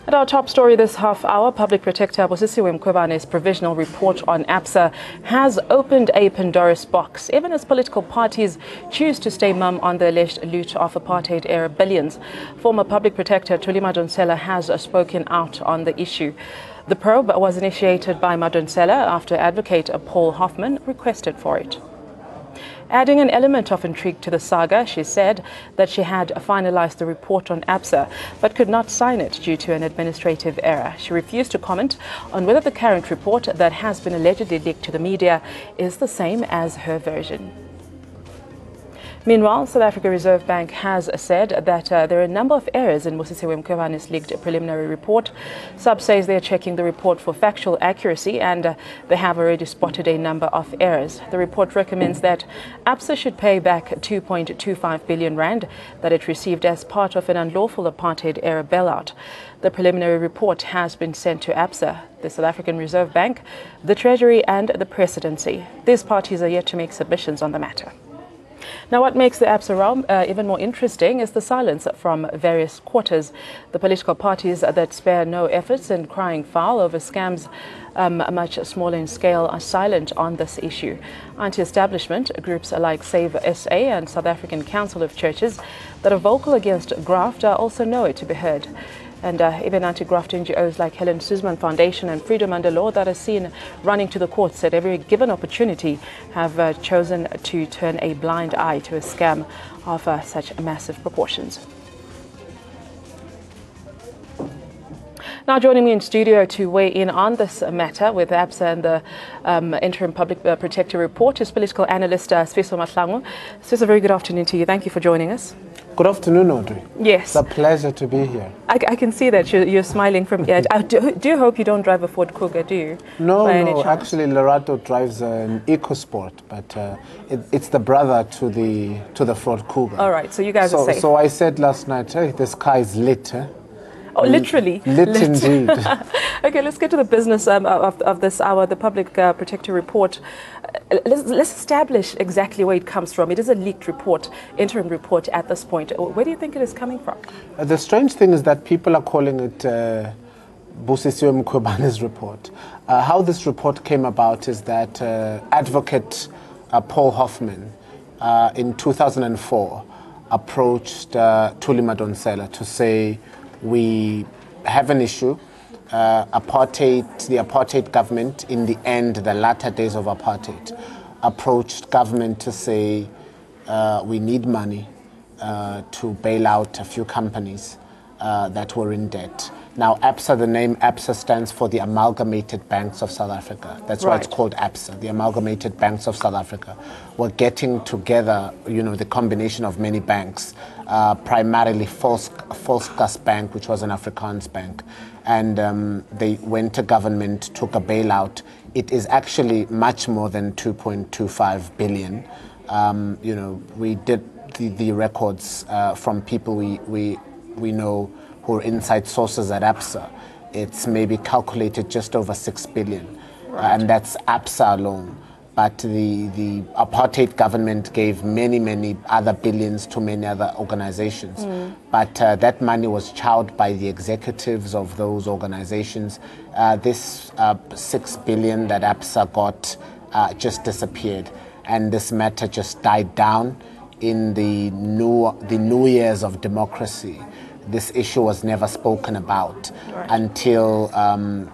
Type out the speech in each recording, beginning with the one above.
At our top story this half hour, Public Protector Busisiwe Mkhwebane's provisional report on ABSA has opened a Pandora's box, even as political parties choose to stay mum on the alleged loot of apartheid-era billions. Former Public Protector Thuli Madonsela has spoken out on the issue. The probe was initiated by Madonsela after advocate Paul Hoffman requested for it. Adding an element of intrigue to the saga, she said that she had finalized the report on ABSA but could not sign it due to an administrative error. She refused to comment on whether the current report that has been allegedly leaked to the media is the same as her version. Meanwhile, South Africa Reserve Bank has said that there are a number of errors in Busisiwe Mkhwebane's leaked preliminary report. SUB says they are checking the report for factual accuracy and they have already spotted a number of errors. The report recommends that ABSA should pay back 2.25 billion rand that it received as part of an unlawful apartheid-era bailout. The preliminary report has been sent to ABSA, the South African Reserve Bank, the Treasury and the Presidency. These parties are yet to make submissions on the matter. Now, what makes the ABSA realm even more interesting is the silence from various quarters. The political parties that spare no efforts in crying foul over scams much smaller in scale are silent on this issue. Anti-establishment groups like Save SA and South African Council of Churches that are vocal against graft are also nowhere to be heard. And even anti-graft NGOs like Helen Suzman Foundation and Freedom Under Law that are seen running to the courts at every given opportunity have chosen to turn a blind eye to a scam of such massive proportions. Now joining me in studio to weigh in on this matter with ABSA and the Interim Public Protector Report is political analyst Sifiso Mahlangu. Sifiso, a very good afternoon to you. Thank you for joining us. Good afternoon, Audrey. Yes. It's a pleasure to be here. I can see that you're smiling from here. I do hope you don't drive a Ford Kuga, do you? No, actually Lerato drives an EcoSport, but it's the brother to the Ford Kuga. All right, so you guys are safe. So I said last night, hey, the sky is lit, eh? Oh, literally. Lit indeed. Okay, let's get to the business of this hour, the Public Protector Report. Let's establish exactly where it comes from. It is a leaked report, interim report at this point. Where do you think it is coming from? The strange thing is that people are calling it Busisiwe Mkhwebane's report. How this report came about is that advocate Paul Hoffman in 2004 approached Thuli Madonsela to say, we have an issue. The apartheid government, in the end, the latter days of apartheid, approached government to say we need money to bail out a few companies that were in debt. Now, ABSA, the name ABSA stands for the Amalgamated Banks of South Africa. That's why it's called ABSA, the Amalgamated Banks of South Africa. We're getting together, the combination of many banks, primarily Volkskas Bank, which was an Afrikaans bank. And they went to government, took a bailout. It is actually much more than 2.25 billion. We did the records from people we know who are inside sources at ABSA. It's maybe calculated just over 6 billion. And that's ABSA alone. But the apartheid government gave many other billions to many other organizations. But that money was chowed by the executives of those organizations. This 6 billion that ABSA got just disappeared. And this matter just died down in the new years of democracy. This issue was never spoken about until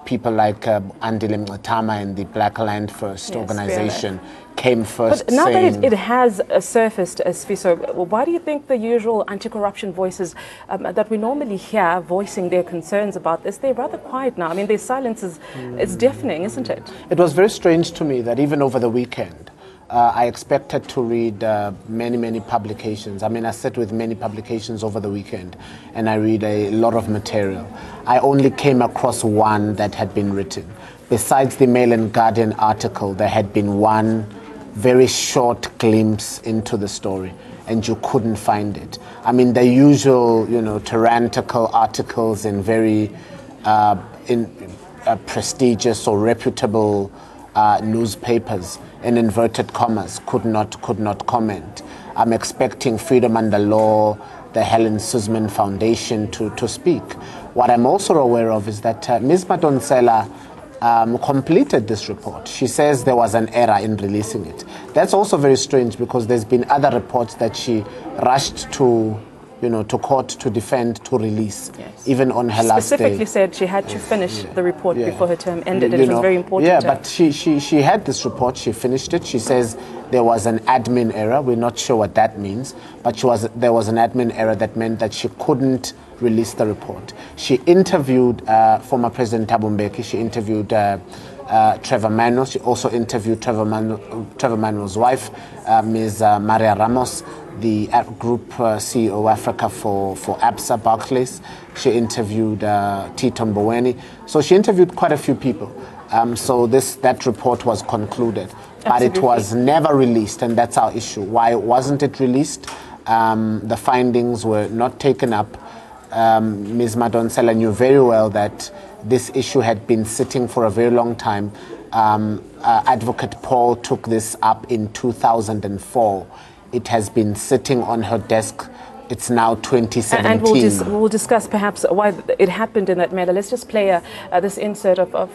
people like Andile Mngxitama and the Black Land First organization came first. But now that it has surfaced, Sifiso, why do you think the usual anti-corruption voices that we normally hear voicing their concerns about this, they're rather quiet now? I mean, their silence is deafening, isn't it? It was very strange to me that even over the weekend, I expected to read many publications. I mean, I sat with many publications over the weekend and I read a lot of material. I only came across one that had been written. Besides the Mail and Guardian article, there had been one very short glimpse into the story and you couldn't find it. I mean, the usual, tyrannical articles in very prestigious or reputable newspapers, in inverted commas, could not comment. I'm expecting Freedom Under Law, the Helen Suzman Foundation to speak. What I'm also aware of is that Ms. Madonsela completed this report. She says there was an error in releasing it. That's also very strange because there's been other reports that she rushed to court to defend, to release, even on her last day. Specifically said she had to finish the report before her term ended, and it was very important. Yeah, but she had this report, she finished it. She says there was an admin error. We're not sure what that means, but there was an admin error that meant that she couldn't release the report. She interviewed former President Thabo Mbeki. She interviewed Trevor Manuel. She also interviewed Trevor Manuel's wife, Ms. Maria Ramos, the group CEO Africa for ABSA Barclays. She interviewed Tito Mboweni. So she interviewed quite a few people. So that report was concluded. But it was never released, and that's our issue. Why wasn't it released? The findings were not taken up. Ms. Madonsela knew very well that this issue had been sitting for a very long time. Advocate Paul took this up in 2004. It has been sitting on her desk. It's now 2017. And we'll discuss perhaps why it happened in that manner. Let's just play this insert of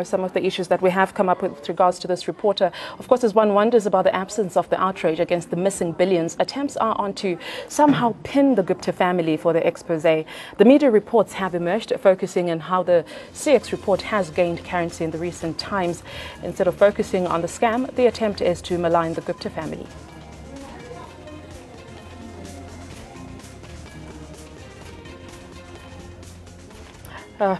some of the issues that we have come up with regards to this reporter. Of course, as one wonders about the absence of the outrage against the missing billions, attempts are on to somehow pin the Gupta family for the expose. The media reports have emerged, focusing on how the CX report has gained currency in the recent times. Instead of focusing on the scam, the attempt is to malign the Gupta family.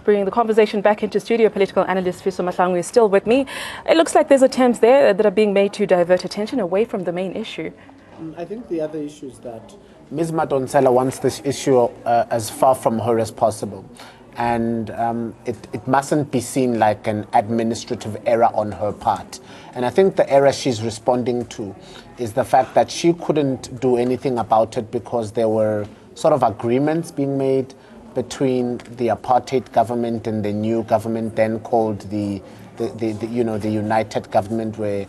Bringing the conversation back into studio, political analyst Fiso Mahlangu is still with me. It looks like there's attempts there that are being made to divert attention away from the main issue. I think the other issue is that Ms. Madonsela wants this issue as far from her as possible. And it mustn't be seen like an administrative error on her part. And I think the error she's responding to is the fact that she couldn't do anything about it because there were sort of agreements being made between the apartheid government and the new government, then called the United Government, where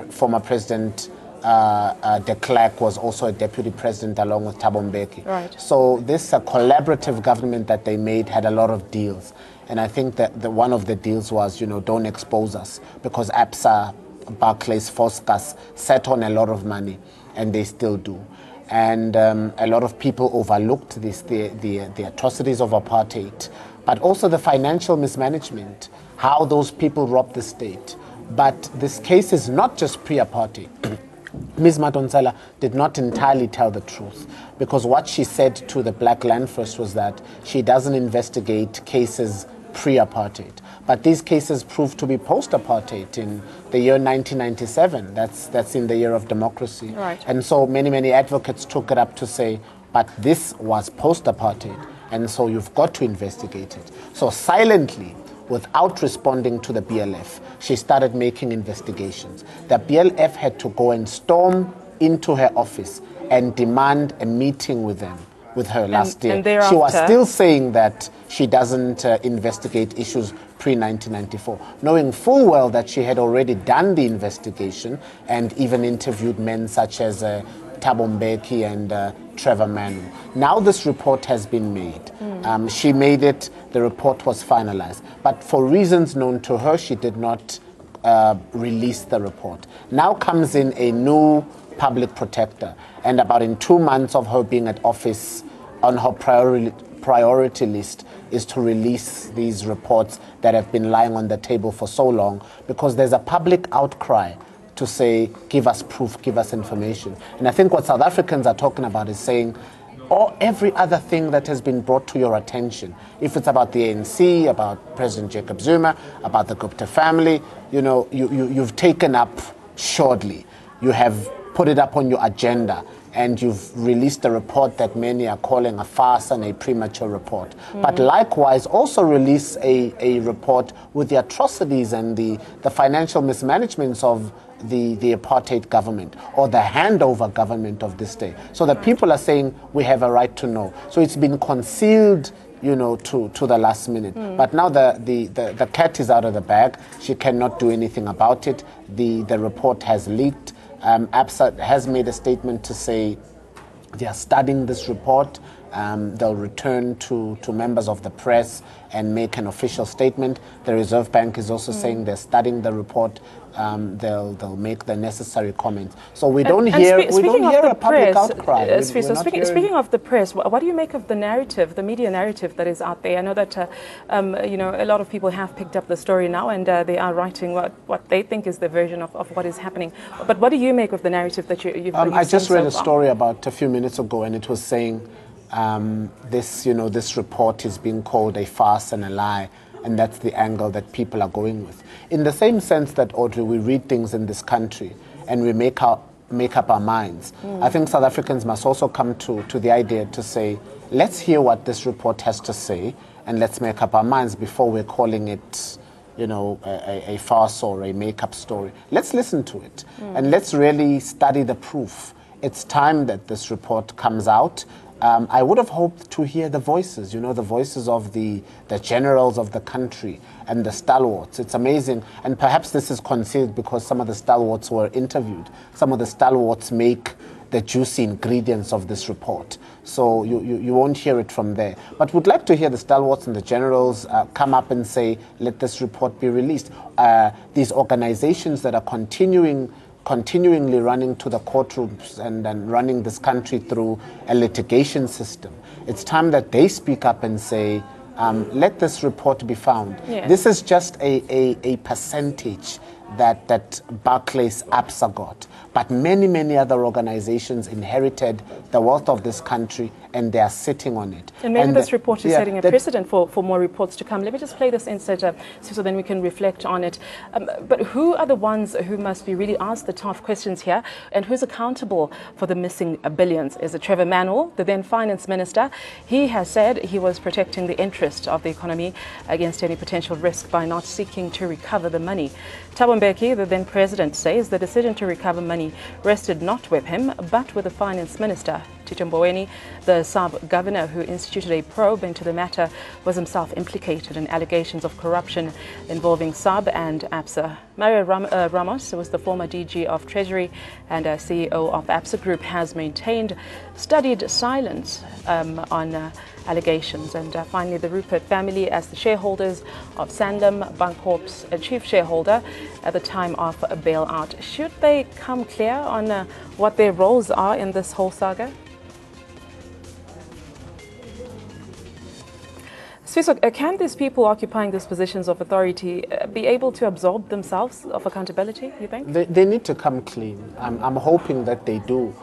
former President de Klerk was also a deputy president along with Thabo Mbeki. Right. So this collaborative government that they made had a lot of deals, and I think that one of the deals was, don't expose us, because ABSA, Barclays, Foscas sat on a lot of money, and they still do. And a lot of people overlooked the atrocities of apartheid, but also the financial mismanagement, how those people robbed the state. But this case is not just pre-apartheid. Ms. Madonsela did not entirely tell the truth, because what she said to the Black Land First was that she doesn't investigate cases pre-apartheid. But these cases proved to be post-apartheid in the year 1997. That's in the year of democracy. Right. And so many advocates took it up to say, but this was post-apartheid, and so you've got to investigate it. So silently, without responding to the BLF, she started making investigations. The BLF had to go and storm into her office and demand a meeting with her last year. And thereafter, she was still saying that she doesn't investigate issues pre-1994, knowing full well that she had already done the investigation and even interviewed men such as Thabo Mbeki and Trevor Manuel. Now this report has been made. She made it, the report was finalized. But for reasons known to her, she did not release the report. Now comes in a new public protector, and about in 2 months of her being at office, on her priority list is to release these reports that have been lying on the table for so long, because there's a public outcry to say, give us proof, give us information. And I think what South Africans are talking about is saying, or every other thing that has been brought to your attention, if it's about the ANC, about President Jacob Zuma, about the Gupta family, you've taken up shortly. You have put it up on your agenda, and you've released a report that many are calling a farce and a premature report. But likewise, also release a report with the atrocities and the financial mismanagements of the apartheid government, or the handover government of this day. So the people are saying we have a right to know. So it's been concealed, to the last minute. But now the cat is out of the bag. She cannot do anything about it. The report has leaked. ABSA has made a statement to say they are studying this report. They'll return to members of the press and make an official statement. The Reserve Bank is also saying they're studying the report. They'll make the necessary comments. So we don't hear a public outcry. Speaking of the press, what do you make of the narrative, the media narrative that is out there? I know that a lot of people have picked up the story now, and they are writing what they think is the version of what is happening. But what do you make of the narrative that you've I just read a story about a few minutes ago, and it was saying this report is being called a farce and a lie, and that's the angle that people are going with. In the same sense that, Audrey, we read things in this country and we make up our minds. I think South Africans must also come to the idea to say, let's hear what this report has to say and let's make up our minds before we're calling it a farce or a make-up story. Let's listen to it and let's really study the proof. It's time that this report comes out. I would have hoped to hear the voices, the voices of the generals of the country and the stalwarts. It's amazing. And perhaps this is concealed because some of the stalwarts were interviewed. Some of the stalwarts make the juicy ingredients of this report. So you won't hear it from there. But we'd like to hear the stalwarts and the generals come up and say, let this report be released. These organizations that are continually running to the courtrooms and running this country through a litigation system. It's time that they speak up and say, let this report be found. Yeah. This is just a percentage that Barclays ABSA got. But many other organizations inherited the wealth of this country and they are sitting on it. And maybe this report is setting a precedent for more reports to come. Let me just play this instead so then we can reflect on it. But who are the ones who must be really asked the tough questions here, and who's accountable for the missing billions? Is it Trevor Manuel, the then finance minister? He has said he was protecting the interest of the economy against any potential risk by not seeking to recover the money. Thabo Mbeki, the then president, says the decision to recover money rested not with him, but with the finance minister. Tito Mboweni, the sub-governor who instituted a probe into the matter, was himself implicated in allegations of corruption involving SAB and ABSA. Mario Ramos, who was the former DG of Treasury and CEO of ABSA Group, has maintained studied silence on allegations. And finally, the Rupert family, as the shareholders of Sanlam Bancorp's chief shareholder at the time of a bailout, should they come clear on what their roles are in this whole saga? Sifiso, can these people occupying these positions of authority be able to absolve themselves of accountability, you think? They need to come clean. I'm hoping that they do.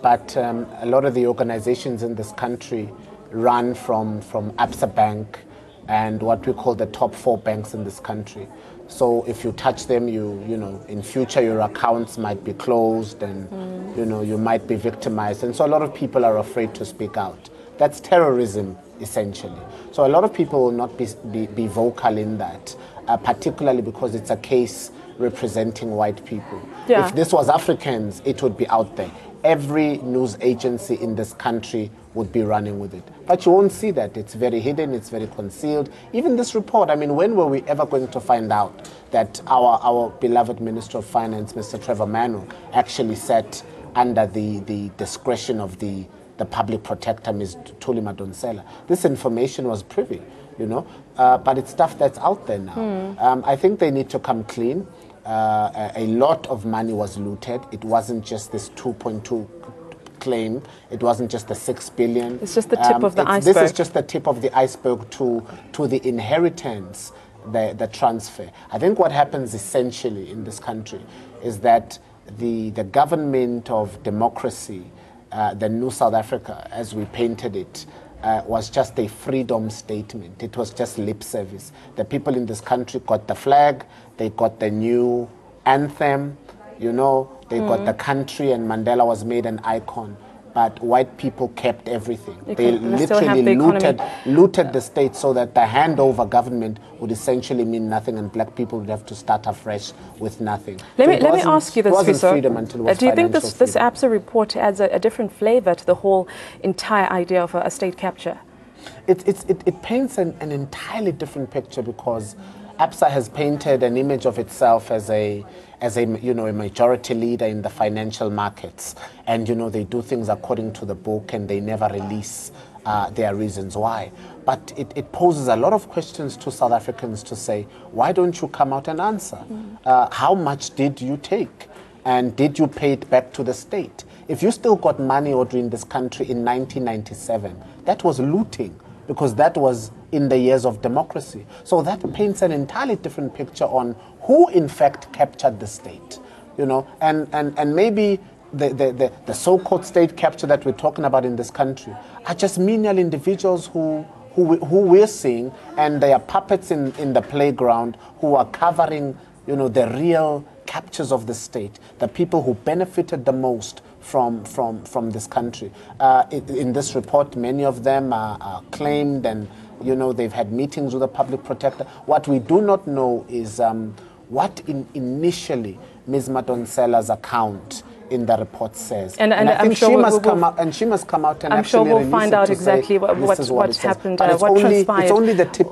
But a lot of the organizations in this country run from ABSA Bank and what we call the top 4 banks in this country. So if you touch them, in future your accounts might be closed and you might be victimized. And so a lot of people are afraid to speak out. That's terrorism, essentially. So a lot of people will not be vocal in that, particularly because it's a case representing white people. Yeah. If this was Africans, it would be out there. Every news agency in this country would be running with it. But you won't see that. It's very hidden, it's very concealed. Even this report, I mean, when were we ever going to find out that our beloved Minister of Finance, Mr. Trevor Manuel, actually sat under the discretion of the public protector, Ms. Thuli Madonsela? This information was privy, but it's stuff that's out there now. I think they need to come clean. A lot of money was looted. It wasn't just this 2.2 claim. It wasn't just the 6 billion. It's just the tip of the iceberg. This is just the tip of the iceberg to the inheritance, the transfer. I think what happens essentially in this country is that the government of democracy, the new South Africa, as we painted it, was just a freedom statement. It was just lip service. The people in this country got the flag, they got the new anthem, they got the country, and Mandela was made an icon. But white people kept everything. They literally looted the state so that the handover government would essentially mean nothing, and black people would have to start afresh with nothing. Let me ask you this, Sifiso. Do you think this ABSA report adds a different flavor to the whole entire idea of a state capture? It paints an entirely different picture, because ABSA has painted an image of itself as a majority leader in the financial markets, and they do things according to the book, and they never release there are reasons why. But it poses a lot of questions to South Africans to say, why don't you come out and answer? How much did you take? And did you pay it back to the state? If you still got money ordering this country in 1997, that was looting, because that was in the years of democracy. So that paints an entirely different picture on who in fact captured the state. You know, and maybe the so-called state capture that we're talking about in this country are just menial individuals who we're seeing, and they are puppets in the playground who are covering, you know, the real captures of the state, the people who benefited the most from this country. In this report, many of them are claimed, and you know, they've had meetings with the public protector. What we do not know is what initially Ms. Madonsela's account in the report says. And I think sure she must come out, and she must come out and I'm actually sure we'll find out exactly what's happened, what transpired. It's only the tip of